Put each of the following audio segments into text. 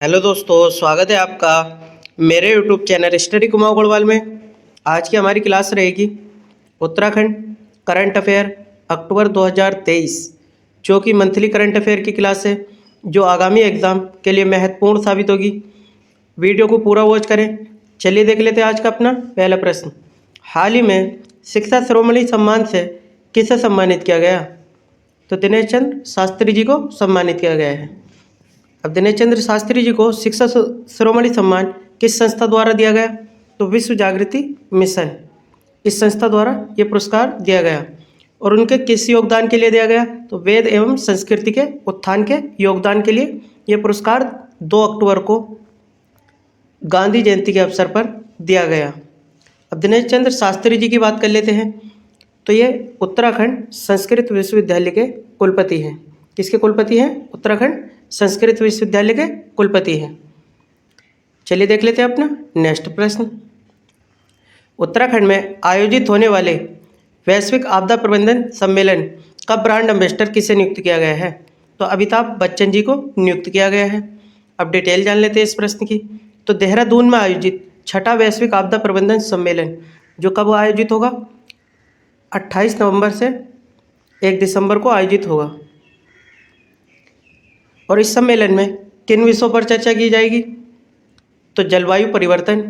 Hello दोस्तों, स्वागत है आपका मेरे YouTube channel study Kumaon Garhwal में। आज की हमारी क्लास रहेगी उत्तराखंड करंट अफेयर अक्टूबर 2023, जो कि मंथली करंट अफेयर की क्लास है, जो आगामी एग्ज़ाम के लिए महत्वपूर्ण साबित होगी। वीडियो को पूरा वॉच करें। चलिए देख लेते हैं आज का अपना पहला प्रश्न। हाल ही में शिक्षा शिरोमणि सम्मान से किसे सम्मानित किया गया? तो दिनेश चंद्र शास्त्री जी को सम्मानित किया गया है। अब दिनेश चंद्र शास्त्री जी को शिक्षा शिरोमणि सम्मान किस संस्था द्वारा दिया गया? तो विश्व जागृति मिशन, इस संस्था द्वारा ये पुरस्कार दिया गया। और उनके किस योगदान के लिए दिया गया? तो वेद एवं संस्कृति के उत्थान के योगदान के लिए ये पुरस्कार 2 अक्टूबर को गांधी जयंती के अवसर पर दिया गया। अब दिनेश चंद्र शास्त्री जी की बात कर लेते हैं। तो ये उत्तराखंड संस्कृत विश्वविद्यालय के कुलपति हैं। किसके कुलपति हैं? उत्तराखंड संस्कृत विश्वविद्यालय के कुलपति हैं। चलिए देख लेते हैं अपना नेक्स्ट प्रश्न। उत्तराखंड में आयोजित होने वाले वैश्विक आपदा प्रबंधन सम्मेलन का ब्रांड एम्बेसडर किसे नियुक्त किया गया है? तो अमिताभ बच्चन जी को नियुक्त किया गया है। अब डिटेल जान लेते हैं इस प्रश्न की। तो देहरादून में आयोजित छठा वैश्विक आपदा प्रबंधन सम्मेलन जो कब आयोजित होगा? 28 नवंबर से 1 दिसंबर को आयोजित होगा। और इस सम्मेलन में किन विषयों पर चर्चा की जाएगी? तो जलवायु परिवर्तन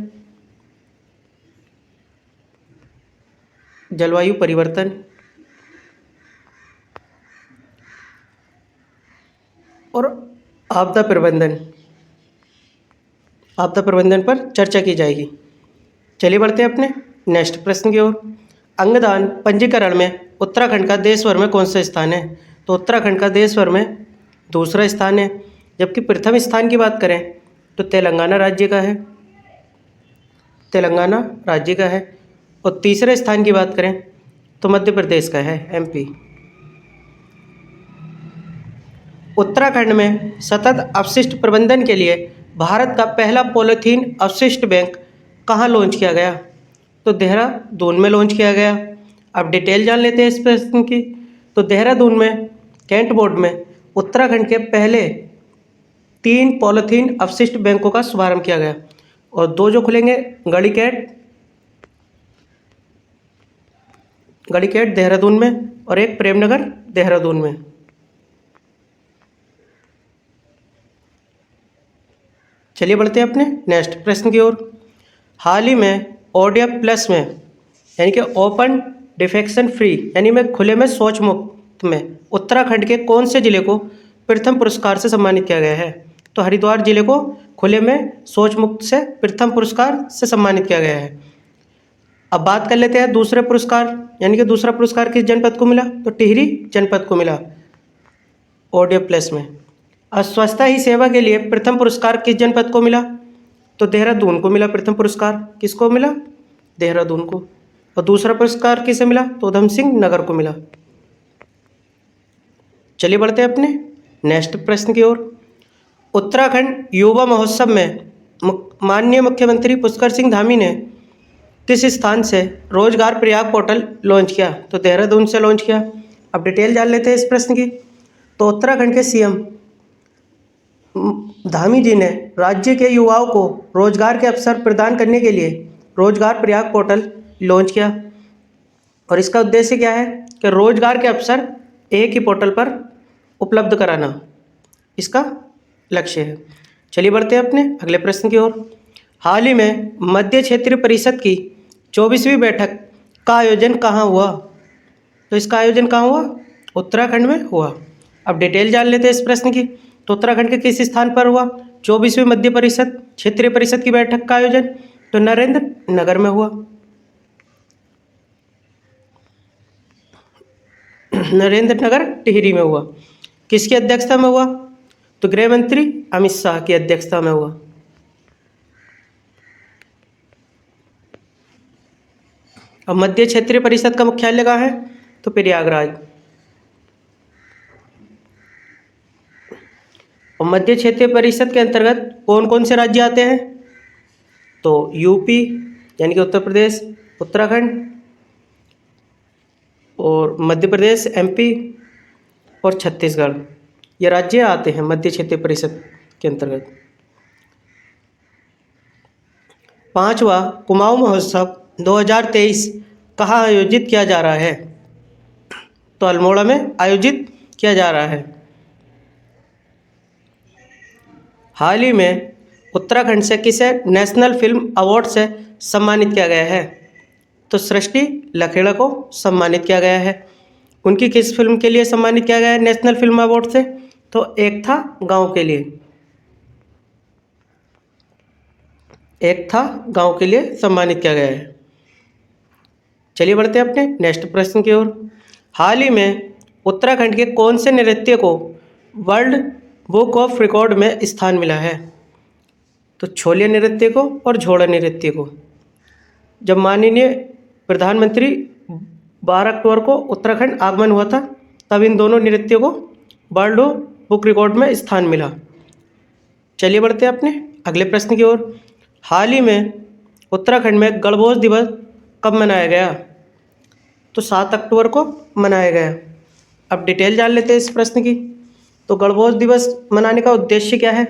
और आपदा प्रबंधन पर चर्चा की जाएगी। चलिए बढ़ते हैं अपने नेक्स्ट प्रश्न की ओर। अंगदान पंजीकरण में उत्तराखंड का देश भर में कौन सा स्थान है? तो उत्तराखंड का देश भर में दूसरा स्थान है। जबकि प्रथम स्थान की बात करें तो तेलंगाना राज्य का है। और तीसरे स्थान की बात करें तो मध्य प्रदेश का है, एमपी। उत्तराखंड में सतत अपशिष्ट प्रबंधन के लिए भारत का पहला पॉलीथीन अपशिष्ट बैंक कहाँ लॉन्च किया गया? तो देहरादून में लॉन्च किया गया। अब डिटेल जान लेते हैं इस प्रश्न की। तो देहरादून में कैंट बोर्ड में उत्तराखंड के पहले 3 पॉलीथीन अपशिष्ट बैंकों का शुभारंभ किया गया। और 2 जो खुलेंगे गढ़ीकेट देहरादून में और एक प्रेमनगर देहरादून में। चलिए बढ़ते हैं अपने नेक्स्ट प्रश्न की ओर। हाल ही में ओडीएफ प्लस में यानी कि ओपन डिफेक्शन फ्री यानी में खुले में शौच मुक्त में उत्तराखंड के कौन से जिले को प्रथम पुरस्कार से सम्मानित किया गया है? तो हरिद्वार जिले को खुले में शौच मुक्त से प्रथम पुरस्कार से सम्मानित किया गया है। अब बात कर लेते हैं दूसरे पुरस्कार, यानी कि दूसरा पुरस्कार किस जनपद को मिला? तो टिहरी जनपद को मिला ओडीएफ प्लस में। अब स्वच्छता ही सेवा के लिए प्रथम पुरस्कार किस जनपद को मिला? तो देहरादून को मिला प्रथम पुरस्कार। किसको मिला? देहरादून को। और दूसरा पुरस्कार किसे मिला? तो उधम सिंह नगर को मिला। चलिए बढ़ते हैं अपने नेक्स्ट प्रश्न की ओर। उत्तराखंड युवा महोत्सव में माननीय मुख्यमंत्री पुष्कर सिंह धामी ने किस स्थान से रोजगार प्रयाग पोर्टल लॉन्च किया? तो देहरादून से लॉन्च किया। अब डिटेल जान लेते हैं इस प्रश्न की। तो उत्तराखंड के सीएम धामी जी ने राज्य के युवाओं को रोजगार के अवसर प्रदान करने के लिए रोजगार प्रयाग पोर्टल लॉन्च किया। और इसका उद्देश्य क्या है? कि रोजगार के अवसर एक ही पोर्टल पर उपलब्ध कराना इसका लक्ष्य है। चलिए बढ़ते हैं अपने अगले प्रश्न की ओर। हाल ही में मध्य क्षेत्रीय परिषद की 24वीं बैठक का आयोजन कहाँ हुआ? तो इसका आयोजन कहाँ हुआ? उत्तराखंड में हुआ। अब डिटेल जान लेते हैं इस प्रश्न की। तो उत्तराखंड के किस स्थान पर हुआ 24वीं मध्य परिषद क्षेत्रीय परिषद की बैठक का आयोजन? तो नरेंद्र नगर में हुआ। नरेंद्र नगर टिहरी में हुआ। किसकी अध्यक्षता में हुआ? तो गृह मंत्री अमित शाह की अध्यक्षता में हुआ। अब मध्य क्षेत्रीय परिषद का मुख्यालय कहाँ है? तो प्रयागराज। और मध्य क्षेत्रीय परिषद के अंतर्गत कौन कौन से राज्य आते हैं? तो यूपी यानी कि उत्तर प्रदेश, उत्तराखंड और मध्य प्रदेश, एमपी और छत्तीसगढ़, ये राज्य आते हैं मध्य क्षेत्रीय परिषद के अंतर्गत। 5वां कुमाऊं महोत्सव 2023 कहाँ आयोजित किया जा रहा है? तो अल्मोड़ा में आयोजित किया जा रहा है। हाल ही में उत्तराखंड से किसे नेशनल फिल्म अवार्ड से सम्मानित किया गया है? तो सृष्टि लखेड़ा को सम्मानित किया गया है। उनकी किस फिल्म के लिए सम्मानित किया गया है नेशनल फिल्म अवार्ड से? तो एक था गांव के लिए, एक था गांव के लिए सम्मानित किया गया है। चलिए बढ़ते हैं अपने नेक्स्ट प्रश्न की ओर। हाल ही में उत्तराखंड के कौन से नृत्य को वर्ल्ड बुक ऑफ रिकॉर्ड में स्थान मिला है? तो छोलिया नृत्य को और झोड़ा नृत्य को। जब माननीय प्रधानमंत्री 12 अक्टूबर को उत्तराखंड आगमन हुआ था, तब इन दोनों नृत्यों को वर्ल्ड बुक रिकॉर्ड में स्थान मिला। चलिए बढ़ते हैं अपने अगले प्रश्न की ओर। हाल ही में उत्तराखंड में गणभोज दिवस कब मनाया गया? तो 7 अक्टूबर को मनाया गया। अब डिटेल जान लेते हैं इस प्रश्न की। तो गणभोज दिवस मनाने का उद्देश्य क्या है?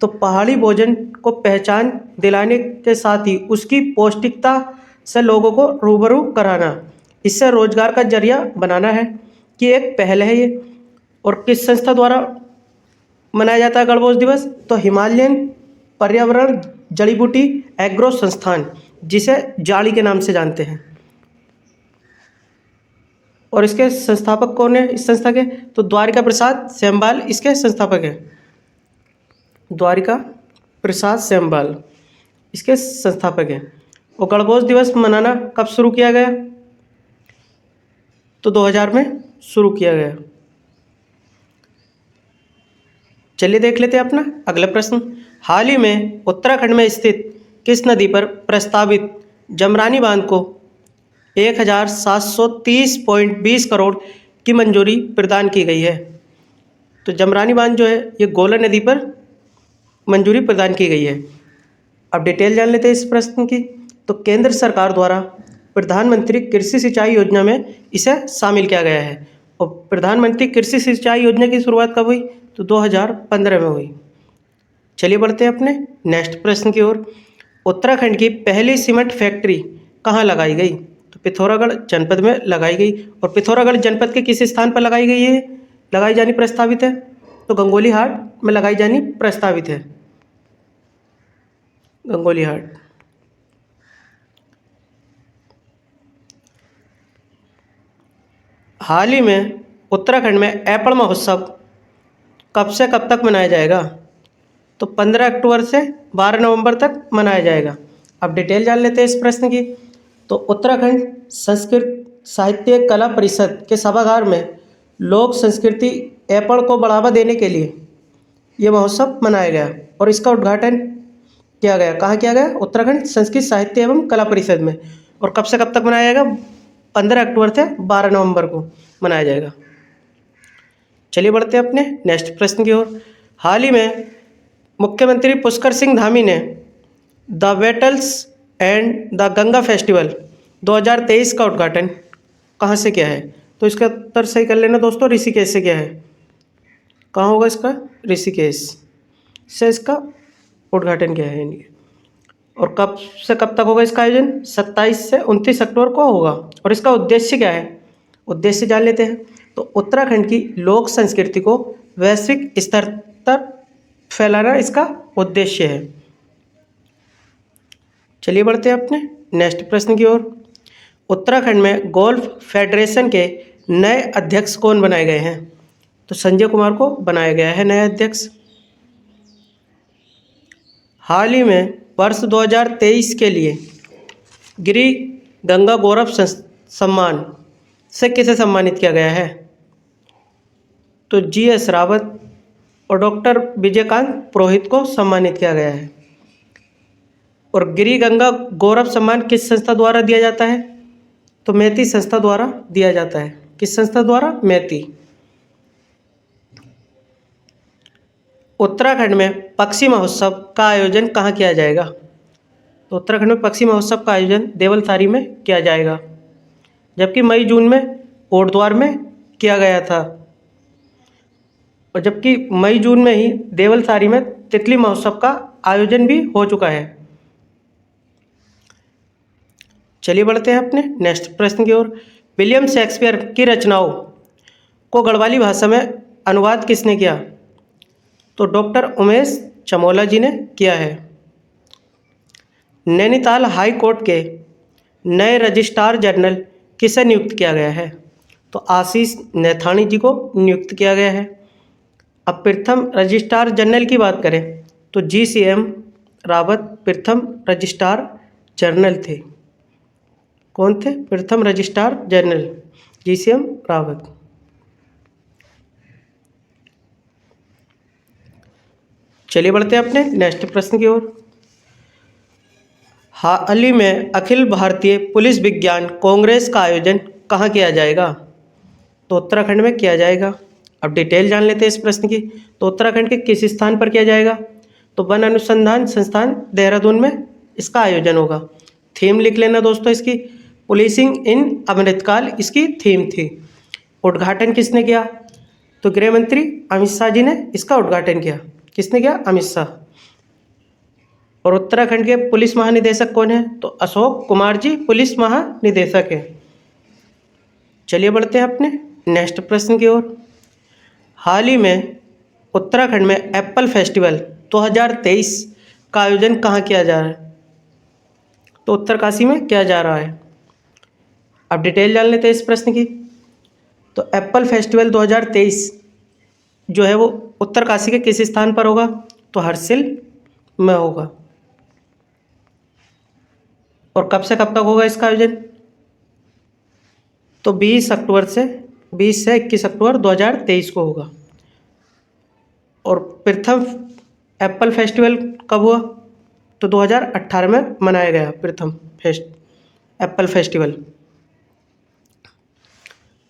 तो पहाड़ी भोजन को पहचान दिलाने के साथ ही उसकी पौष्टिकता से लोगों को रूबरू कराना, इससे रोजगार का जरिया बनाना है कि एक पहल है ये। और किस संस्था द्वारा मनाया जाता है गणभोज दिवस? तो हिमालयन पर्यावरण जड़ी बूटी एग्रो संस्थान, जिसे जाड़ी के नाम से जानते हैं। और इसके संस्थापक कौन है इस संस्था के? तो द्वारिका प्रसाद सेमवाल इसके संस्थापक हैं। द्वारिका प्रसाद सेमवाल इसके संस्थापक हैं। और गणभोज दिवस मनाना कब शुरू किया गया? तो 2000 में शुरू किया गया। चलिए देख लेते हैं अपना अगला प्रश्न। हाल ही में उत्तराखंड में स्थित किस नदी पर प्रस्तावित जमरानी बांध को 1730.20 करोड़ की मंजूरी प्रदान की गई है? तो जमरानी बांध जो है ये गोला नदी पर मंजूरी प्रदान की गई है। अब डिटेल जान लेते हैं इस प्रश्न की। तो केंद्र सरकार द्वारा प्रधानमंत्री कृषि सिंचाई योजना में इसे शामिल किया गया है। और प्रधानमंत्री कृषि सिंचाई योजना की शुरुआत कब हुई? तो 2015 में हुई। चलिए बढ़ते हैं अपने नेक्स्ट प्रश्न की ओर। उत्तराखंड की पहली सीमेंट फैक्ट्री कहाँ लगाई गई? तो पिथौरागढ़ जनपद में लगाई गई। और पिथौरागढ़ जनपद के किस स्थान पर लगाई गई है, लगाई जानी प्रस्तावित है? तो गंगोली हाट में लगाई जानी प्रस्तावित है। गंगोली हाट। हाल ही में उत्तराखंड में एप्पल महोत्सव कब से कब तक मनाया जाएगा? तो 15 अक्टूबर से 12 नवंबर तक मनाया जाएगा। अब डिटेल जान लेते हैं इस प्रश्न की। तो उत्तराखंड संस्कृत साहित्य कला परिषद के सभागार में लोक संस्कृति एप्पल को बढ़ावा देने के लिए ये महोत्सव मनाया गया। और इसका उद्घाटन किया गया। कहाँ किया गया? उत्तराखंड संस्कृत साहित्य एवं कला परिषद में। और कब से कब तक मनाया जाएगा? 15 अक्टूबर से 12 नवंबर को मनाया जाएगा। चलिए बढ़ते हैं अपने नेक्स्ट प्रश्न की ओर। हाल ही में मुख्यमंत्री पुष्कर सिंह धामी ने the wetlands and the Ganga festival 2023 का उद्घाटन कहाँ से किया है? तो इसका उत्तर सही कर लेना दोस्तों, ऋषिकेश से किया है। कहाँ होगा इसका? ऋषिकेश से इसका उद्घाटन किया है इन्हें। और कब से कब तक होगा इसका आयोजन? 27 से 29 अक्टूबर को होगा। और इसका उद्देश्य क्या है? उद्देश्य जान लेते हैं। तो उत्तराखंड की लोक संस्कृति को वैश्विक स्तर तक फैलाना इसका उद्देश्य है। चलिए बढ़ते हैं अपने नेक्स्ट प्रश्न की ओर। उत्तराखंड में गोल्फ फेडरेशन के नए अध्यक्ष कौन बनाए गए हैं? तो संजय कुमार को बनाया गया है नया अध्यक्ष। हाल ही में वर्ष 2023 के लिए गिरी गंगा गौरव सम्मान से किसे सम्मानित किया गया है? तो GS रावत और डॉक्टर विजयकांत पुरोहित को सम्मानित किया गया है। और गिरी गंगा गौरव सम्मान किस संस्था द्वारा दिया जाता है? तो मैती संस्था द्वारा दिया जाता है। किस संस्था द्वारा? मैती। उत्तराखंड में पक्षी महोत्सव का आयोजन कहाँ किया जाएगा? तो उत्तराखंड में पक्षी महोत्सव का आयोजन देवलसारी में किया जाएगा। जबकि मई जून में कोटद्वार में किया गया था। और जबकि मई जून में ही देवलसारी में तितली महोत्सव का आयोजन भी हो चुका है। चलिए बढ़ते हैं अपने नेक्स्ट प्रश्न की ओर। विलियम शेक्सपियर की रचनाओं को गढ़वाली भाषा में अनुवाद किसने किया? तो डॉक्टर उमेश चमोला जी ने किया है। नैनीताल हाई कोर्ट के नए रजिस्ट्रार जनरल किसे नियुक्त किया गया है? तो आशीष नैथानी जी को नियुक्त किया गया है। अब प्रथम रजिस्ट्रार जनरल की बात करें तो GCM रावत प्रथम रजिस्ट्रार जनरल थे। कौन थे? प्रथम रजिस्ट्रार जनरल GCM रावत। चलिए बढ़ते हैं अपने नेक्स्ट प्रश्न की ओर। हाल ही में अखिल भारतीय पुलिस विज्ञान कांग्रेस का आयोजन कहाँ किया जाएगा? तो उत्तराखंड में किया जाएगा। अब डिटेल जान लेते हैं इस प्रश्न की। तो उत्तराखंड के किस स्थान पर किया जाएगा? तो वन अनुसंधान संस्थान देहरादून में इसका आयोजन होगा। थीम लिख लेना दोस्तों इसकी, पुलिसिंग इन अमृतकाल इसकी थीम थी। उद्घाटन किसने किया? तो गृह मंत्री अमित शाह जी ने इसका उद्घाटन किया। किसने किया? अमित शाह। और उत्तराखंड के पुलिस महानिदेशक कौन है? तो अशोक कुमार जी पुलिस महानिदेशक है। चलिए बढ़ते हैं अपने नेक्स्ट प्रश्न की ओर। हाल ही में उत्तराखंड में एप्पल फेस्टिवल 2023 का आयोजन कहाँ किया जा रहा है? तो उत्तरकाशी में किया जा रहा है। अब डिटेल जान लेते हैं इस प्रश्न की। तो एप्पल फेस्टिवल 2023 जो है वो उत्तरकाशी के किस स्थान पर होगा? तो हर्सिल में होगा। और कब से कब तक होगा इसका आयोजन? तो 20 से 21 अक्टूबर 2023 को होगा। और प्रथम एप्पल फेस्टिवल कब हुआ? तो 2018 में मनाया गया प्रथम एप्पल फेस्टिवल।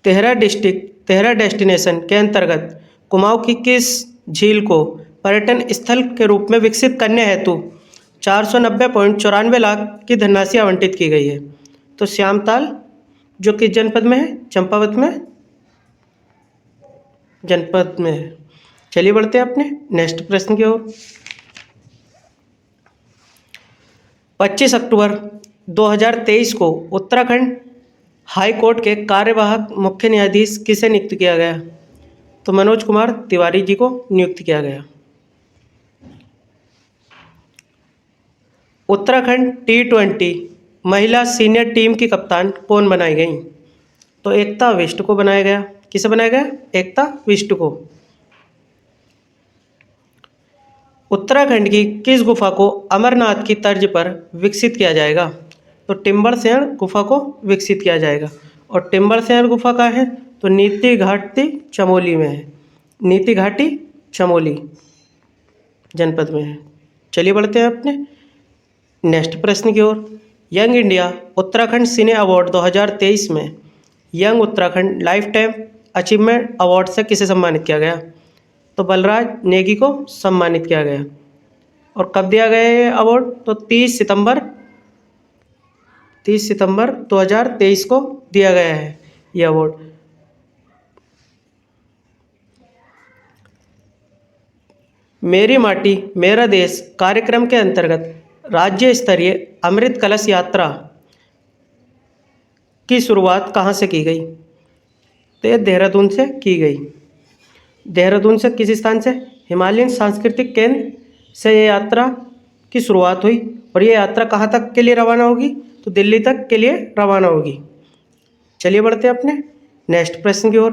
तेहरा डेस्टिनेशन के अंतर्गत कुमाऊं की किस झील को पर्यटन स्थल के रूप में विकसित करने हेतु 490.94 लाख की धनराशि आवंटित की गई है? तो श्यामताल जो किस जनपद में है? चंपावत में जनपद में है। चलिए बढ़ते हैं अपने नेक्स्ट प्रश्न की ओर। 25 अक्टूबर 2023 को उत्तराखंड हाई कोर्ट के कार्यवाहक मुख्य न्यायाधीश किसे नियुक्त किया गया? तो मनोज कुमार तिवारी जी को नियुक्त किया गया। उत्तराखंड T20 महिला सीनियर टीम की कप्तान कौन बनाई गई? तो एकता बिष्ट को बनाया गया। किसे बनाया गया? एकता बिष्ट को। उत्तराखंड की किस गुफा को अमरनाथ की तर्ज पर विकसित किया जाएगा? तो टिम्बरसैंण गुफा को विकसित किया जाएगा। और टिम्बरसैंण गुफा कहाँ है? तो नीति घाटी चमोली में है। नीति घाटी चमोली जनपद में है। चलिए बढ़ते हैं अपने नेक्स्ट प्रश्न की ओर। Young India Uttarakhand cine award 2023 में young Uttarakhand lifetime achievement award से किसे सम्मानित किया गया? तो बलराज नेगी को सम्मानित किया गया। और कब दिया गया ये अवार्ड? तो 30 सितंबर 2023 को दिया गया है ये अवार्ड। मेरी माटी मेरा देश कार्यक्रम के अंतर्गत राज्य स्तरीय अमृत कलश यात्रा की शुरुआत कहाँ से की गई? तो ये देहरादून से की गई। देहरादून से किस स्थान से? हिमालयन सांस्कृतिक केंद्र से ये यात्रा की शुरुआत हुई। और ये यात्रा कहाँ तक के लिए रवाना होगी? तो दिल्ली तक के लिए रवाना होगी। चलिए बढ़ते हैं अपने नेक्स्ट प्रश्न की ओर।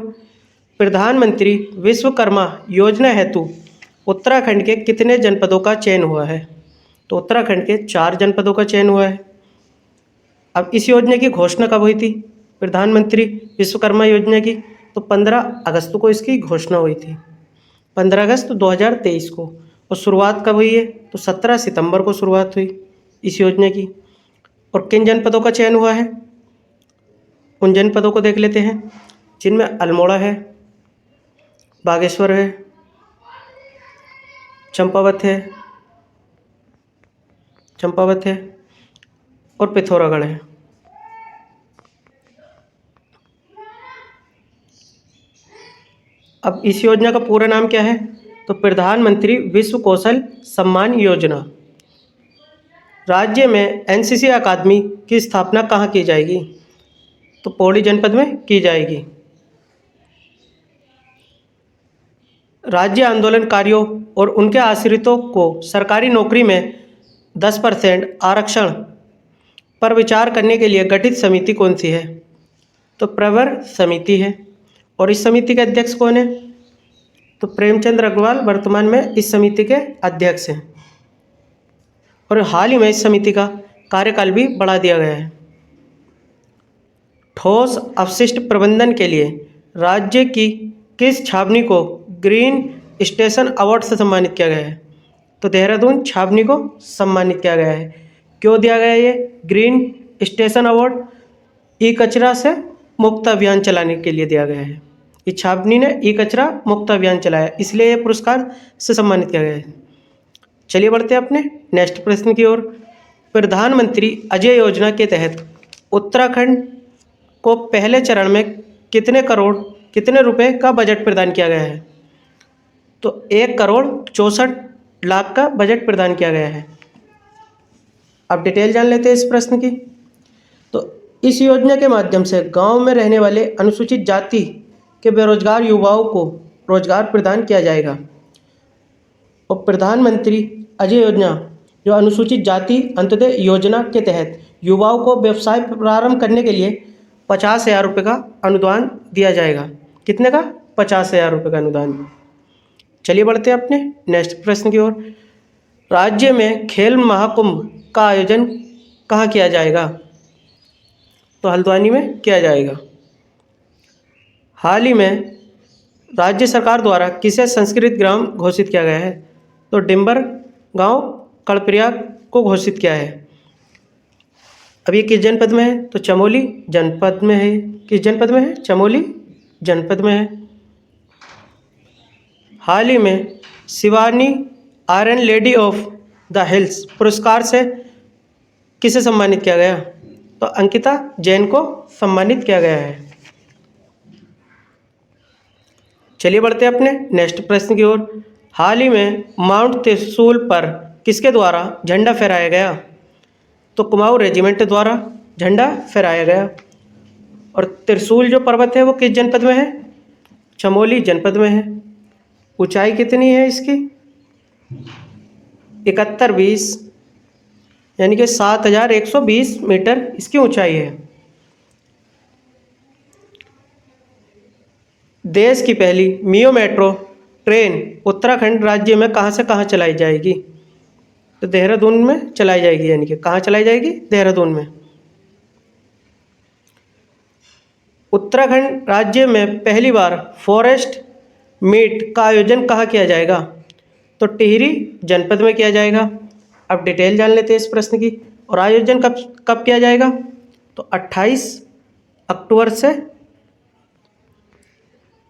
प्रधानमंत्री विश्वकर्मा योजना हेतु उत्तराखंड के कितने जनपदों का चयन हुआ है? तो उत्तराखंड के 4 जनपदों का चयन हुआ है। अब इस योजना की घोषणा कब हुई थी? प्रधानमंत्री विश्वकर्मा योजना की तो 15 अगस्त को इसकी घोषणा हुई थी। 15 अगस्त 2023 को। और शुरुआत कब हुई है? तो 17 सितंबर को शुरुआत हुई इस योजना की। और किन जनपदों का चयन हुआ है? उन जनपदों को देख लेते हैं जिनमें अल्मोड़ा है, बागेश्वर है, चंपावत है और पिथौरागढ़ है। अब इस योजना का पूरा नाम क्या है? तो प्रधानमंत्री विश्व कौशल सम्मान योजना। राज्य में एनसीसी अकादमी की स्थापना कहाँ की जाएगी? तो पौड़ी जनपद में की जाएगी। राज्य आंदोलनकारियों और उनके आश्रितों को सरकारी नौकरी में 10% आरक्षण पर विचार करने के लिए गठित समिति कौन सी है? तो प्रवर समिति है। और इस समिति के अध्यक्ष कौन है? तो प्रेमचंद अग्रवाल वर्तमान में इस समिति के अध्यक्ष हैं। और हाल ही में इस समिति का कार्यकाल भी बढ़ा दिया गया है। ठोस अपशिष्ट प्रबंधन के लिए राज्य की किस छावनी को ग्रीन स्टेशन अवार्ड से सम्मानित किया गया है? तो देहरादून छावनी को सम्मानित किया गया है। क्यों दिया गया ये ग्रीन स्टेशन अवार्ड? ई कचरा से मुक्त अभियान चलाने के लिए दिया गया है। इस छावनी ने ई कचरा मुक्त अभियान चलाया, इसलिए ये पुरस्कार से सम्मानित किया गया है। चलिए बढ़ते हैं अपने नेक्स्ट प्रश्न की ओर। प्रधानमंत्री अजय योजना के तहत उत्तराखंड को पहले चरण में कितने रुपए का बजट प्रदान किया गया है? तो 1,64,00,000 का बजट प्रदान किया गया है। अब डिटेल जान लेते हैं इस प्रश्न की। तो इस योजना के माध्यम से गांव में रहने वाले अनुसूचित जाति के बेरोजगार युवाओं को रोजगार प्रदान किया जाएगा। और प्रधानमंत्री अजय योजना जो अनुसूचित जाति अंत्योदय योजना के तहत युवाओं को व्यवसाय प्रारंभ करने के लिए 50,000 रुपये का अनुदान दिया जाएगा। कितने का? 50,000 रुपये का अनुदान। चलिए बढ़ते हैं अपने नेक्स्ट प्रश्न की ओर। राज्य में खेल महाकुंभ का आयोजन कहाँ किया जाएगा? तो हल्द्वानी में किया जाएगा। हाल ही में राज्य सरकार द्वारा किसे संस्कृत ग्राम घोषित किया गया है? तो डिम्बर गांव कड़प्रयाग को घोषित किया है। अब ये किस जनपद में है? तो चमोली जनपद में है। किस जनपद में है? चमोली जनपद में है। हाल ही में Shivani iron lady of the hills पुरस्कार से किसे सम्मानित किया गया? तो अंकिता जैन को सम्मानित किया गया है। चलिए बढ़ते हैं अपने नेक्स्ट प्रश्न की ओर। हाल ही में माउंट त्रिशूल पर किसके द्वारा झंडा फहराया गया? तो कुमाऊं रेजिमेंट द्वारा झंडा फहराया गया। और त्रिशूल जो पर्वत है वो किस जनपद में है? चमोली जनपद में है। ऊंचाई कितनी है इसकी? 7120 यानी कि 7,120 मीटर इसकी ऊंचाई है। देश की पहली मियो मेट्रो ट्रेन उत्तराखंड राज्य में कहाँ से कहाँ चलाई जाएगी? तो देहरादून में चलाई जाएगी। यानी कि कहाँ चलाई जाएगी? देहरादून में। उत्तराखंड राज्य में पहली बार फॉरेस्ट मीट का आयोजन कहाँ किया जाएगा? तो टिहरी जनपद में किया जाएगा। अब डिटेल जान लेते हैं इस प्रश्न की। और आयोजन कब किया जाएगा? तो 28 अक्टूबर से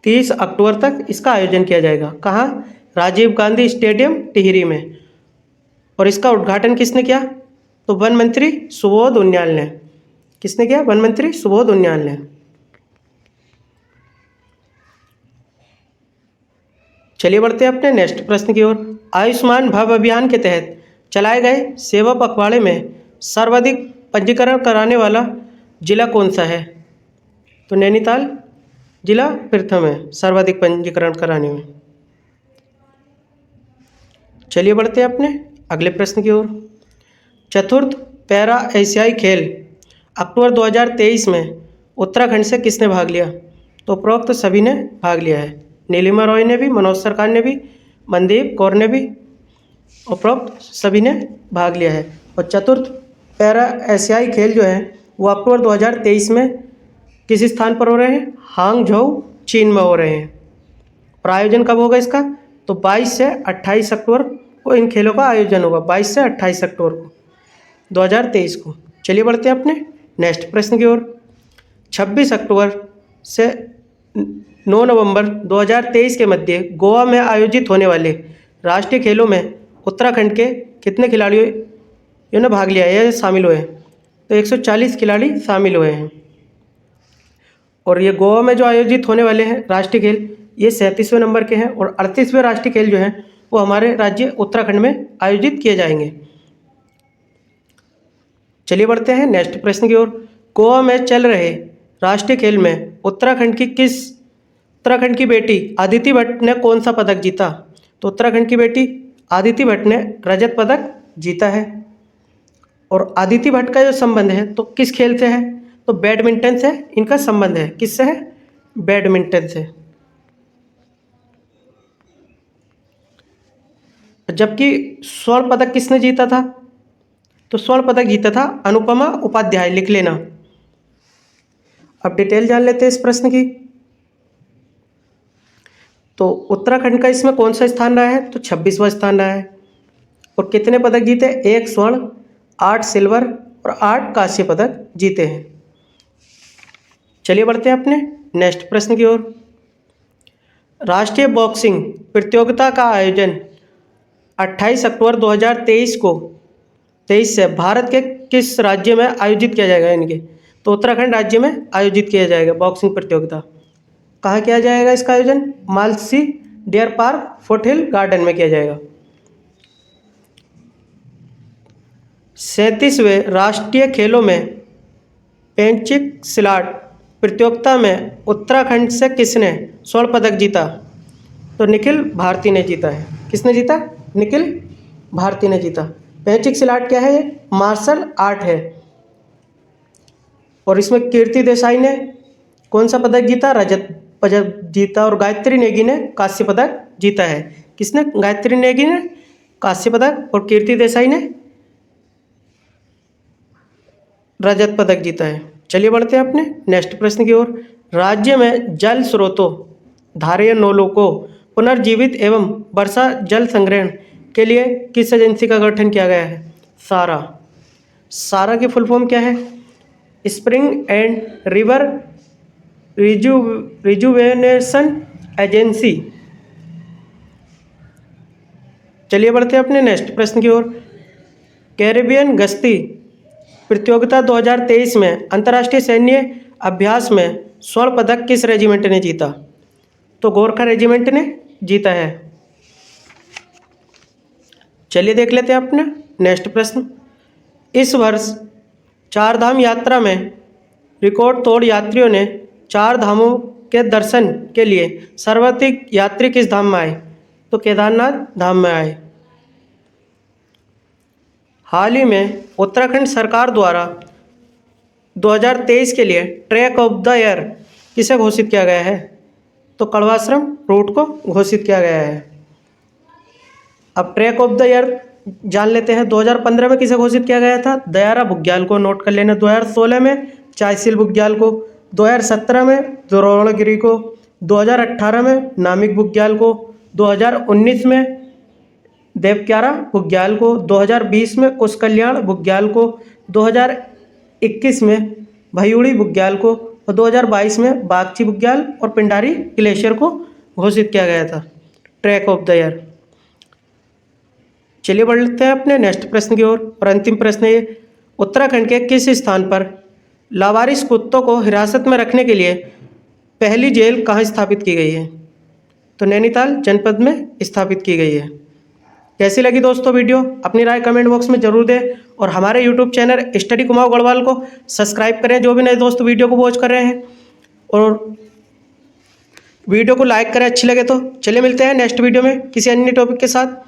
30 अक्टूबर तक इसका आयोजन किया जाएगा। कहाँ? राजीव गांधी स्टेडियम टिहरी में। और इसका उद्घाटन किसने किया? तो वन मंत्री सुबोध उनियाल ने। किसने किया? वन मंत्री सुबोध उनियाल ने। चलिए बढ़ते हैं अपने नेक्स्ट प्रश्न की ओर। आयुष्मान भव अभियान के तहत चलाए गए सेवा पखवाड़े में सर्वाधिक पंजीकरण कराने वाला जिला कौन सा है? तो नैनीताल जिला प्रथम है सर्वाधिक पंजीकरण कराने में। चलिए बढ़ते हैं अपने अगले प्रश्न की ओर। चतुर्थ पैरा एशियाई खेल अक्टूबर 2023 में उत्तराखंड से किसने भाग लिया? तो उपरोक्त सभी ने भाग लिया है। नीलिमा रॉय ने भी, मनोज सरकार ने भी, मनदीप कौर ने भी, उपरोक्त सभी ने भाग लिया है। और चतुर्थ पैरा एशियाई खेल जो है वो अक्टूबर 2023 में किस स्थान पर हो रहे हैं? हांगझोउ चीन में हो रहे हैं। और आयोजन कब होगा इसका? तो 22 से 28 अक्टूबर को इन खेलों का आयोजन होगा। 22 से 28 अक्टूबर को 2023 को। चलिए बढ़ते हैं अपने नेक्स्ट प्रश्न की ओर। 26 अक्टूबर से 9 नवंबर 2023 के मध्य गोवा में आयोजित होने वाले राष्ट्रीय खेलों में उत्तराखंड के कितने खिलाड़ियों ने भाग लिया है या शामिल हुए हैं? तो 140 खिलाड़ी शामिल हुए हैं। और ये गोवा में जो आयोजित होने वाले हैं राष्ट्रीय खेल ये 37वें नंबर के हैं। और 38वें राष्ट्रीय खेल जो हैं वो हमारे राज्य उत्तराखंड में आयोजित किए जाएंगे। चलिए बढ़ते हैं नेक्स्ट प्रश्न की ओर। गोवा में चल रहे राष्ट्रीय खेल में उत्तराखंड की बेटी अदिति भट्ट ने कौन सा पदक जीता? तो उत्तराखंड की बेटी अदिति भट्ट ने रजत पदक जीता है। और अदिति भट्ट का जो संबंध है तो किस खेल से है? तो बैडमिंटन से इनका संबंध है। किससे है? बैडमिंटन से। जबकि स्वर्ण पदक किसने जीता था? तो स्वर्ण पदक जीता था अनुपमा उपाध्याय। लिख लेना। अब डिटेल जान लेते हैं इस प्रश्न की। तो उत्तराखंड का इसमें कौन सा स्थान रहा है? तो 26वां स्थान रहा है। और कितने पदक जीते? 1 स्वर्ण, 8 सिल्वर और 8 कांस्य पदक जीते हैं। चलिए बढ़ते हैं अपने नेक्स्ट प्रश्न की ओर। राष्ट्रीय बॉक्सिंग प्रतियोगिता का आयोजन 28 अक्टूबर 2023 से भारत के किस राज्य में आयोजित किया जाएगा? इनके तो उत्तराखंड राज्य में आयोजित किया जाएगा बॉक्सिंग प्रतियोगिता। कहाँ किया जाएगा इसका आयोजन? Malsi deer park foothill garden में किया जाएगा। 37वें राष्ट्रीय खेलों में पेंचिक सिलाट प्रतियोगिता में उत्तराखंड से किसने स्वर्ण पदक जीता? तो निखिल भारती ने जीता है। किसने जीता? निखिल भारती ने जीता। पेंचिक सिलाट क्या है? ये मार्शल आर्ट है। और इसमें कीर्ति देसाई ने कौन सा पदक जीता? रजत पदक जीता। और गायत्री नेगी ने कांस्य पदक जीता है। किसने? गायत्री नेगी ने कांस्य पदक और कीर्ति देसाई ने रजत पदक जीता है। चलिए बढ़ते हैं अपने नेक्स्ट प्रश्न की ओर। राज्य में जल स्रोतों, धारीय नलों को पुनर्जीवित एवं वर्षा जल संग्रहण के लिए किस एजेंसी का गठन किया गया है? सारा। सारा की फुल फॉर्म क्या है? Spring and river rejuvenation agency. चलिए बढ़ते हैं अपने नेक्स्ट प्रश्न की ओर। कैरेबियन गश्ती प्रतियोगिता 2023 में अंतर्राष्ट्रीय सैन्य अभ्यास में स्वर्ण पदक किस रेजिमेंट ने जीता? तो गोरखा रेजिमेंट ने जीता है। चलिए देख लेते हैं अपना नेक्स्ट प्रश्न। इस वर्ष चार धाम यात्रा में रिकॉर्ड तोड़ यात्रियों ने चार धामों के दर्शन के लिए सर्वाधिक यात्री किस धाम में आए? तो केदारनाथ धाम में आए। हाल ही में उत्तराखंड सरकार द्वारा 2023 के लिए ट्रैक ऑफ द ईयर किसे घोषित किया गया है? तो कड़वाश्रम रूट को घोषित किया गया है। अब ट्रैक ऑफ द ईयर जान लेते हैं। 2015 में किसे घोषित किया गया था? दयारा बुग्याल को। नोट कर लेना। 2016 में चायसिल बुग्याल को। 2017 में द्रोणगिरी को। 2018 में नामिक बुग्याल को। 2019 में देवक्यारा बुग्याल को। 2020 में कुश कल्याण बुग्याल को। 2021 में भयूड़ी बुग्याल को। और 2022 में बागची बुग्याल और पिंडारी ग्लेशियर को घोषित किया गया था ट्रैक ऑफ द ईयर। चलिए बढ़ते हैं अपने नेक्स्ट प्रश्न की ओर। और अंतिम प्रश्न ये, उत्तराखंड के किस स्थान पर लावारिस कुत्तों को हिरासत में रखने के लिए पहली जेल कहाँ स्थापित की गई है? तो नैनीताल जनपद में स्थापित की गई है। कैसी लगी दोस्तों वीडियो? अपनी राय कमेंट बॉक्स में जरूर दें। और हमारे YouTube channel study Kumaon Garhwal को सब्सक्राइब करें जो भी नए दोस्त वीडियो को वॉच कर रहे हैं। और वीडियो को लाइक करें अच्छी लगे तो। चलिए मिलते हैं नेक्स्ट वीडियो में किसी अन्य टॉपिक के साथ।